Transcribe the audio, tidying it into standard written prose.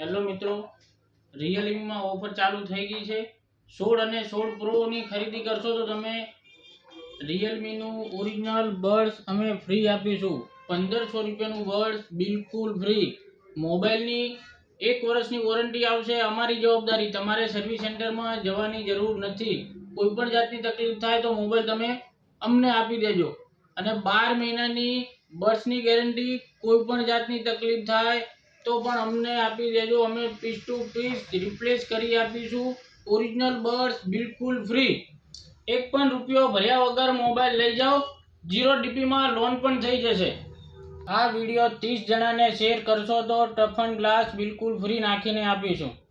Hello મિત્રો, રિયલમીમાં offer ચાલુ થઈ ગઈ છે. 16 અને 16 પ્રોની ખરીદી કરશો તો તમે રિયલમીનું ઓરિજિનલ બડ્સ અમે ફ્રી આપીશું. 1500 રૂપિયાનું બડ્સ બિલકુલ ફ્રી. મોબાઈલની 1 વર્ષની વોરંટી આવશે. અમારી જવાબદારી. તમારે સર્વિસ સેન્ટરમાં જવાની જરૂર નથી. કોઈ પણ જાતની તકલીફ થાય તો મોબાઈલ તમે અમને આપી દેજો. અને 12 મહિનાની બડ્સની ગેરંટી. કોઈ પણ જાતની તકલીફ થાય તો પણ અમને આપી દેજો. અમે પીસ ટુ પીસ રિપ્લેસ કરી આપીશું. ઓરિજિનલ બડ્સ બિલકુલ ફ્રી. 1 પણ રૂપિયો ભર્યા વગર મોબાઈલ લઈ જાઓ. 0 DP માં લોન પણ થઈ જશે. આ વિડીયો 30 જણાને શેર કરશો તો ટફન ગ્લાસ બિલકુલ ફ્રી નાખીને આપીશું.